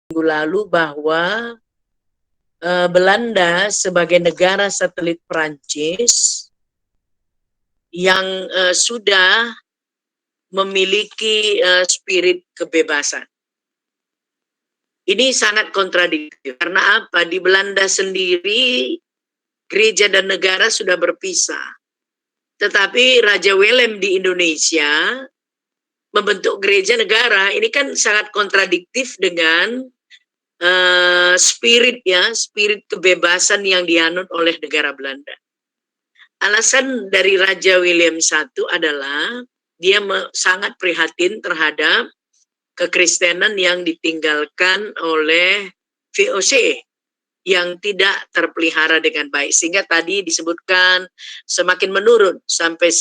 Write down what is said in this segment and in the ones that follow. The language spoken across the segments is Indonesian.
minggu lalu bahwa Belanda sebagai negara satelit Prancis yang sudah memiliki spirit kebebasan. Ini sangat kontradiktif. Karena apa? Di Belanda sendiri gereja dan negara sudah berpisah. Tetapi Raja Willem di Indonesia membentuk gereja negara. Ini kan sangat kontradiktif dengan spirit kebebasan yang dianut oleh negara Belanda. Alasan dari Raja William I adalah dia sangat prihatin terhadap kekristenan yang ditinggalkan oleh VOC yang tidak terpelihara dengan baik, sehingga tadi disebutkan semakin menurun sampai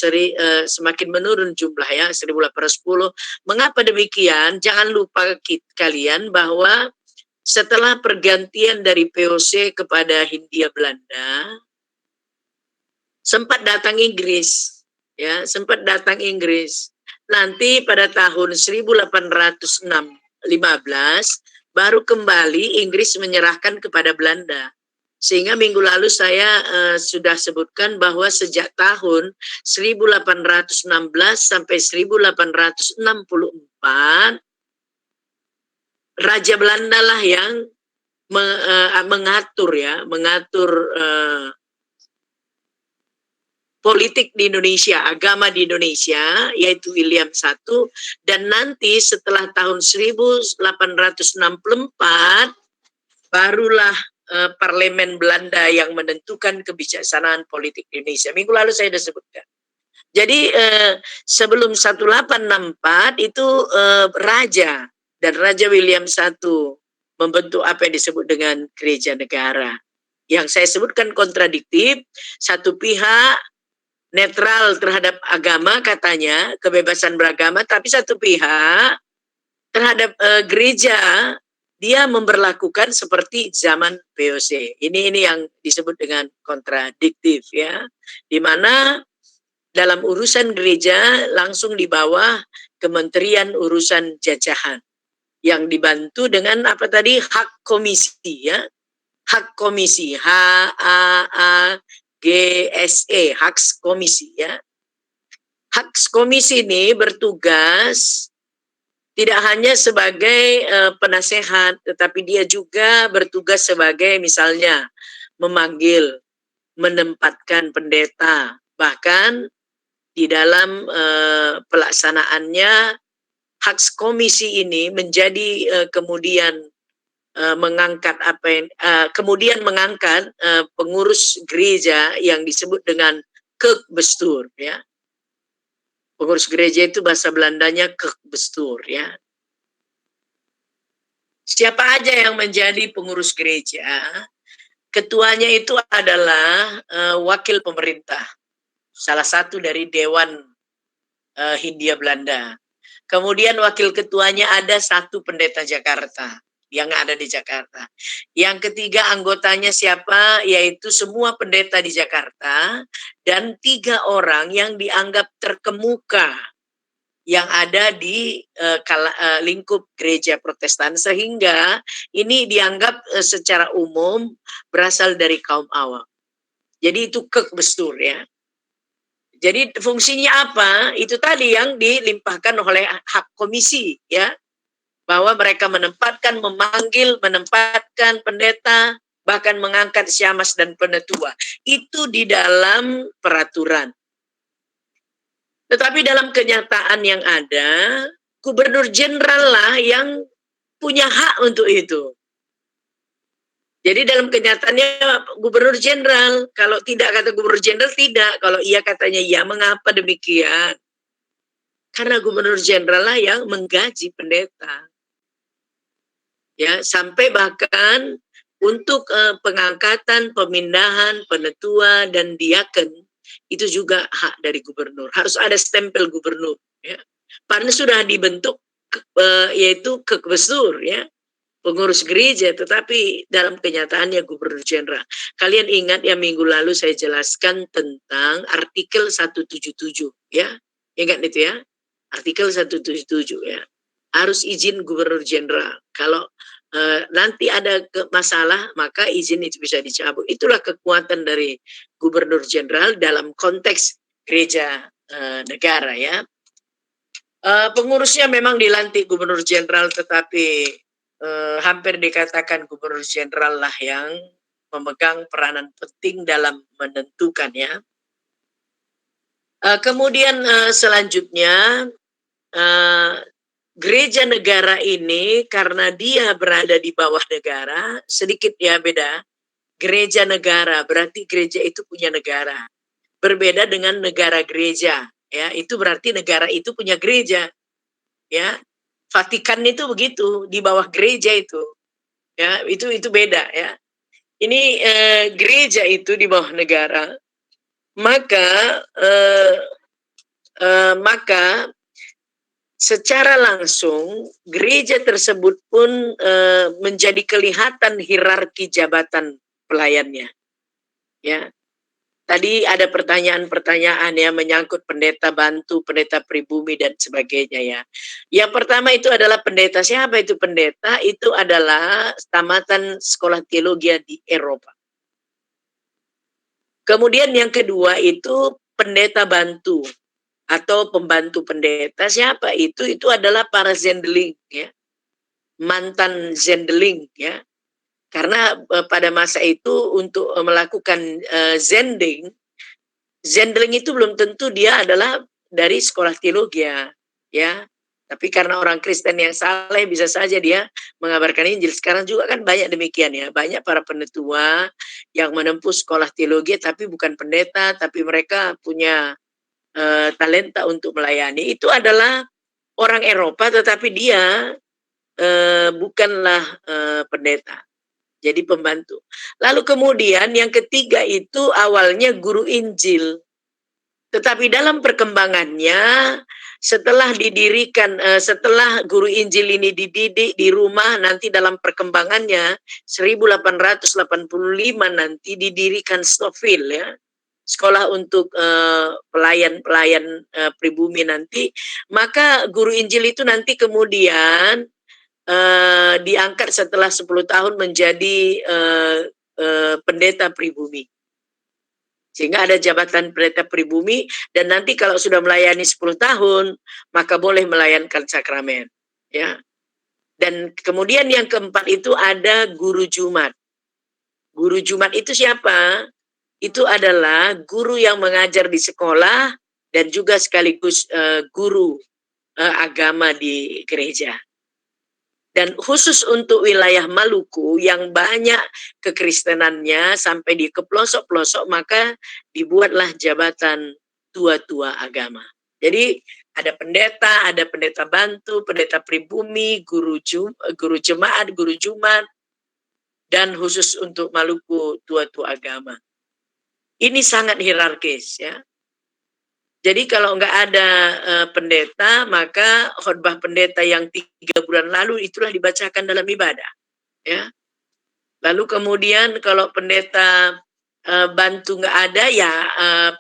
semakin menurun jumlah ya 1810. Mengapa demikian? Jangan lupa kalian bahwa setelah pergantian dari VOC kepada Hindia Belanda, sempat datang Inggris, ya, sempat datang Inggris. Nanti pada tahun 1815 baru kembali Inggris menyerahkan kepada Belanda. Sehingga minggu lalu saya sudah sebutkan bahwa sejak tahun 1816 sampai 1864 Raja Belanda lah yang mengatur politik di Indonesia, agama di Indonesia, yaitu William I, dan nanti setelah tahun 1864, barulah parlemen Belanda yang menentukan kebijaksanaan politik di Indonesia. Minggu lalu saya sudah sebutkan. Jadi sebelum 1864 itu Raja, dan Raja William I membentuk apa yang disebut dengan gereja negara. Yang saya sebutkan kontradiktif, satu pihak netral terhadap agama katanya, kebebasan beragama, tapi satu pihak terhadap gereja dia memberlakukan seperti zaman VOC. Ini yang disebut dengan kontradiktif ya, di mana dalam urusan gereja langsung di bawah Kementerian Urusan Jajahan yang dibantu dengan apa tadi, hak komisi ya, hak komisi, HAAGSE, hak komisi ya. Hak komisi ini bertugas tidak hanya sebagai penasehat, tetapi dia juga bertugas sebagai misalnya memanggil, menempatkan pendeta, bahkan di dalam pelaksanaannya hak komisi ini menjadi kemudian mengangkat pengurus gereja yang disebut dengan kerkbestuur ya. Pengurus gereja itu bahasa Belandanya kerkbestuur ya. Siapa aja yang menjadi pengurus gereja? Ketuanya itu adalah wakil pemerintah, salah satu dari Dewan Hindia Belanda. Kemudian wakil ketuanya ada satu pendeta Jakarta yang ada di Jakarta. Yang ketiga anggotanya siapa? Yaitu semua pendeta di Jakarta dan 3 orang yang dianggap terkemuka yang ada di lingkup gereja Protestan, sehingga ini dianggap secara umum berasal dari kaum awam. Jadi itu kerkbestuur ya. Jadi fungsinya apa? Itu tadi yang dilimpahkan oleh hak komisi ya. Bahwa mereka menempatkan, memanggil, menempatkan pendeta, bahkan mengangkat syamas dan penetua. Itu di dalam peraturan. Tetapi dalam kenyataan yang ada, gubernur jenderal lah yang punya hak untuk itu. Jadi dalam kenyataannya gubernur jenderal, kalau tidak kata gubernur jenderal tidak, kalau iya katanya iya. Mengapa demikian? Karena gubernur jenderal lah yang menggaji pendeta. Ya, sampai bahkan untuk pengangkatan, pemindahan, penetua dan diaken itu juga hak dari gubernur. Harus ada stempel gubernur ya. Karena sudah dibentuk yaitu kerkbestuur ya, pengurus gereja, tetapi dalam kenyataannya gubernur jenderal. Kalian ingat ya minggu lalu saya jelaskan tentang artikel 177 ya. Ingat itu ya? Artikel 177 ya. harus izin gubernur jenderal. Kalau nanti ada masalah, maka izin itu bisa dicabut. Itulah kekuatan dari gubernur jenderal dalam konteks gereja negara ya. Pengurusnya memang dilantik gubernur jenderal, tetapi hampir dikatakan gubernur jenderal lah yang memegang peranan penting dalam menentukan ya. Kemudian selanjutnya gereja negara ini karena dia berada di bawah negara, sedikit ya beda. Gereja negara berarti gereja itu punya negara. Berbeda dengan negara gereja, ya. Itu berarti negara itu punya gereja, ya. Vatikan itu begitu, di bawah gereja itu. Ya, itu beda ya. Ini gereja itu di bawah negara. Maka secara langsung gereja tersebut pun menjadi kelihatan hierarki jabatan pelayannya. Ya, tadi ada pertanyaan-pertanyaan ya menyangkut pendeta bantu, pendeta pribumi dan sebagainya ya. Yang pertama itu adalah pendeta. Siapa itu pendeta? Itu adalah tamatan sekolah teologi di Eropa. Kemudian yang kedua itu pendeta bantu atau pembantu pendeta. Siapa itu? Itu adalah para zendeling ya. Mantan zendeling ya. Karena pada masa itu untuk melakukan zending itu belum tentu dia adalah dari sekolah teologi ya. Tapi karena orang Kristen yang saleh bisa saja dia mengabarkan Injil. Sekarang juga kan banyak demikian ya. Banyak para penetua yang menempuh sekolah teologi tapi bukan pendeta, tapi mereka punya talenta untuk melayani. Itu adalah orang Eropa tetapi dia bukanlah pendeta. Jadi pembantu. Lalu kemudian yang ketiga itu awalnya guru Injil. Tetapi dalam perkembangannya setelah didirikan, setelah guru Injil ini dididik di rumah, nanti dalam perkembangannya 1885 nanti didirikan Stofil ya. Sekolah untuk pelayan-pelayan pribumi nanti, maka guru Injil itu nanti kemudian diangkat setelah 10 tahun menjadi pendeta pribumi. Sehingga ada jabatan pendeta pribumi dan nanti kalau sudah melayani 10 tahun, maka boleh melayankan sakramen. Ya. Dan kemudian yang keempat itu ada guru Jumat. Guru Jumat itu siapa? Itu adalah guru yang mengajar di sekolah dan juga sekaligus guru agama di gereja. Dan khusus untuk wilayah Maluku yang banyak kekristenannya sampai di ke pelosok-pelosok, maka dibuatlah jabatan tua-tua agama. Jadi ada pendeta bantu, pendeta pribumi, guru jemaat, guru Jumat, dan khusus untuk Maluku tua-tua agama. Ini sangat hierarkis ya. Jadi kalau nggak ada pendeta, maka khotbah pendeta yang 3 bulan lalu itulah dibacakan dalam ibadah. Ya. Lalu kemudian kalau pendeta bantu nggak ada, ya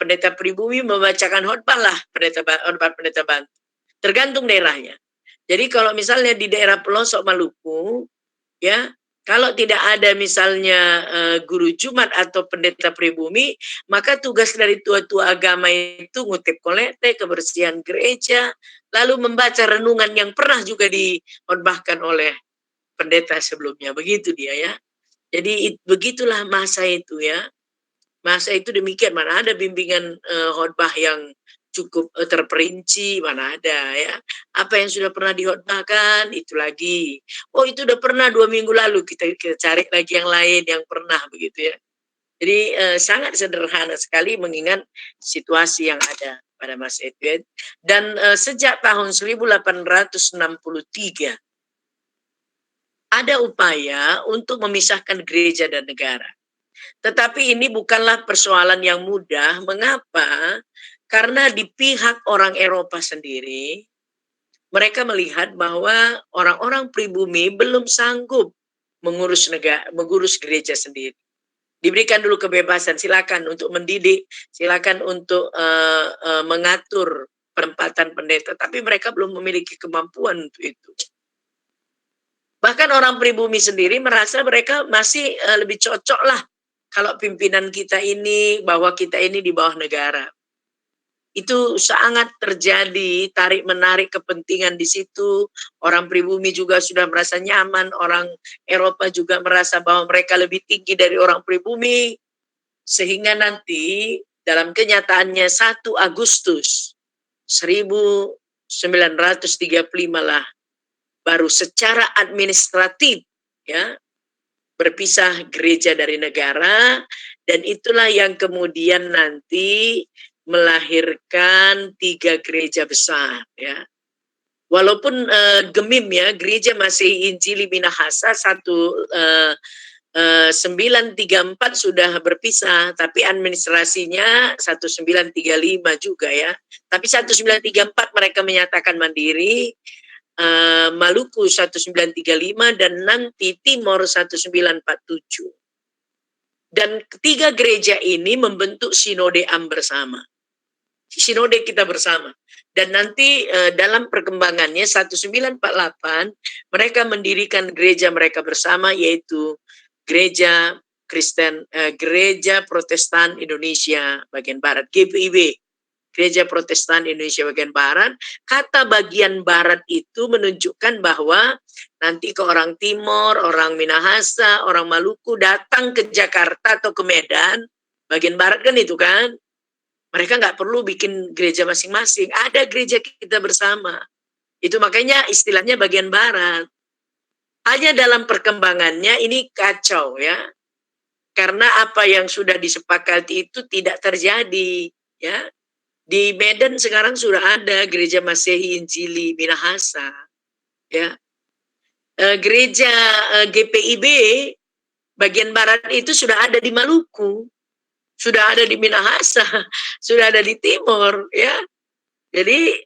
pendeta pribumi membacakan khotbah lah khotbah pendeta bantu. Tergantung daerahnya. Jadi kalau misalnya di daerah pelosok Maluku, ya kalau tidak ada misalnya guru Jumat atau pendeta pribumi, maka tugas dari tua-tua agama itu ngutip kolekte, kebersihan gereja, lalu membaca renungan yang pernah juga dikhotbahkan oleh pendeta sebelumnya. Begitu dia ya. Jadi begitulah masa itu ya. Masa itu demikian, mana ada bimbingan khotbah yang cukup terperinci, mana ada ya. Apa yang sudah pernah dikhotbahkan itu lagi. Oh itu udah pernah 2 minggu lalu, kita cari lagi yang lain yang pernah begitu ya. Jadi sangat sederhana sekali mengingat situasi yang ada pada masa itu ya. Dan sejak tahun 1863 ada upaya untuk memisahkan gereja dan negara. Tetapi ini bukanlah persoalan yang mudah. Mengapa? Karena di pihak orang Eropa sendiri, mereka melihat bahwa orang-orang pribumi belum sanggup mengurus gereja sendiri. Diberikan dulu kebebasan, silakan untuk mendidik, silakan untuk mengatur penempatan pendeta, tapi mereka belum memiliki kemampuan untuk itu. Bahkan orang pribumi sendiri merasa mereka masih lebih cocok lah kalau pimpinan kita ini, bahwa kita ini di bawah negara. Itu sangat terjadi tarik-menarik kepentingan di situ. Orang pribumi juga sudah merasa nyaman, orang Eropa juga merasa bahwa mereka lebih tinggi dari orang pribumi. Sehingga nanti dalam kenyataannya 1 Agustus 1935 lah baru secara administratif ya berpisah gereja dari negara, dan itulah yang kemudian nanti melahirkan 3 gereja besar ya. Walaupun gemim ya, gereja Masehi Injili Minahasa 1934 sudah berpisah, tapi administrasinya 1935 juga ya. Tapi 1934 mereka menyatakan mandiri, Maluku 1935, dan nanti Timor 1947. Dan ketiga gereja ini membentuk sinode am bersama. Sinode kita bersama. Dan nanti dalam perkembangannya 1948 mereka mendirikan gereja mereka bersama, yaitu Gereja Kristen, Gereja Protestan Indonesia bagian Barat, GPIB. Gereja Protestan Indonesia bagian Barat. Kata bagian Barat itu menunjukkan bahwa nanti ke orang Timor, orang Minahasa, orang Maluku datang ke Jakarta atau ke Medan, bagian Barat kan itu kan, mereka nggak perlu bikin gereja masing-masing, ada gereja kita bersama. Itu makanya istilahnya bagian Barat. Hanya dalam perkembangannya ini kacau ya, karena apa yang sudah disepakati itu tidak terjadi ya. Di Medan sekarang sudah ada gereja Masehi Injili Minahasa ya. Gereja GPIB bagian Barat itu sudah ada di Maluku, sudah ada di Minahasa, sudah ada di Timor ya. Jadi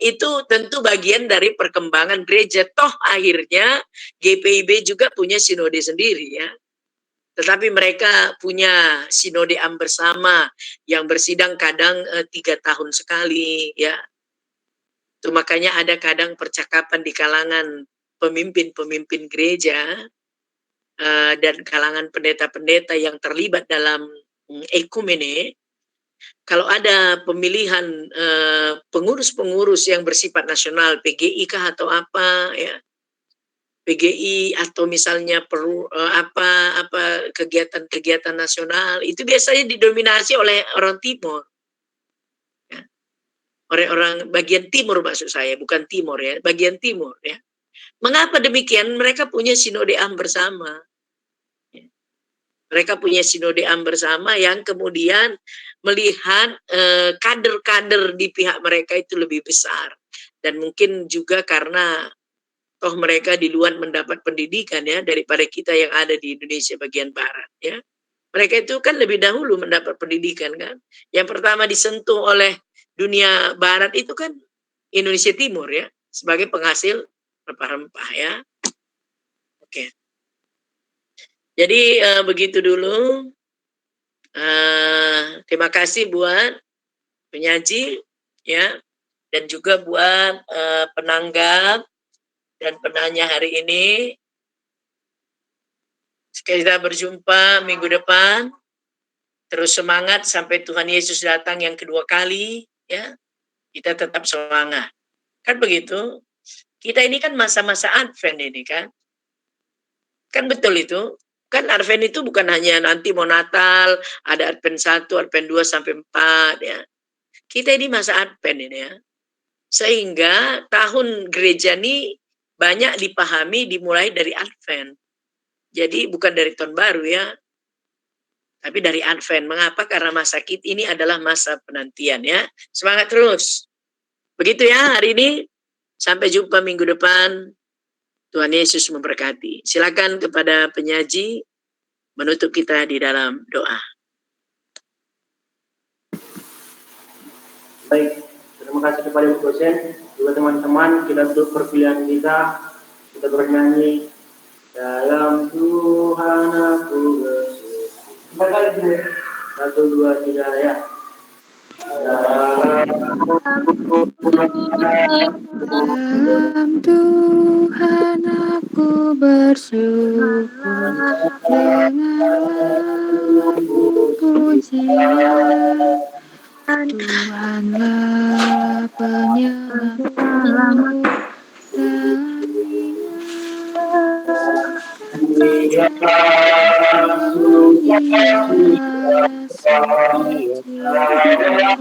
itu tentu bagian dari perkembangan gereja. Toh akhirnya GPIB juga punya sinode sendiri ya. Tetapi mereka punya sinode am bersama yang bersidang kadang 3 tahun sekali ya. Itu makanya ada kadang percakapan di kalangan pemimpin-pemimpin gereja dan kalangan pendeta-pendeta yang terlibat dalam ekumene. Kalau ada pemilihan pengurus-pengurus yang bersifat nasional, PGI kah atau apa ya, PGI atau misalnya perlu apa kegiatan-kegiatan nasional, itu biasanya didominasi oleh orang Timur ya. Orang bagian timur maksud saya, bukan Timur ya, bagian timur ya. Mengapa demikian? Mereka punya sinode am bersama. Mereka punya sinode am bersama yang kemudian melihat kader-kader di pihak mereka itu lebih besar. Dan mungkin juga karena toh mereka di luar mendapat pendidikan ya daripada kita yang ada di Indonesia bagian barat ya. Mereka itu kan lebih dahulu mendapat pendidikan kan. Yang pertama disentuh oleh dunia barat itu kan Indonesia Timur ya, sebagai penghasil rempah-rempah ya. Oke. Jadi begitu dulu. Terima kasih buat penyaji ya, dan juga buat penanggap dan penanya hari ini. Kita berjumpa minggu depan. Terus semangat sampai Tuhan Yesus datang yang kedua kali ya. Kita tetap semangat. Kan begitu. Kita ini kan masa-masa Advent ini kan. Kan betul itu. Kan Advent itu bukan hanya nanti mau Natal, ada Advent 1, Advent 2 sampai 4 ya. Kita ini masa Advent ini ya. Sehingga tahun gereja ini banyak dipahami dimulai dari Advent. Jadi bukan dari tahun baru ya. Tapi dari Advent. Mengapa? Karena masa kita ini adalah masa penantian ya. Semangat terus. Begitu ya hari ini. Sampai jumpa minggu depan. Tuhan Yesus memberkati. Silakan kepada penyaji menutup kita di dalam doa. Baik, terima kasih kepada Ibu dosen, juga teman-teman. Kita tutup perkuliahan kita bernyanyi dalam Tuhan aku bersyukur. 1, 2, 3 ya. Dalam Tuhan aku bersyukur, dengarlah pujian. Tuhanlah penyelamatku, dan Dia setia setia.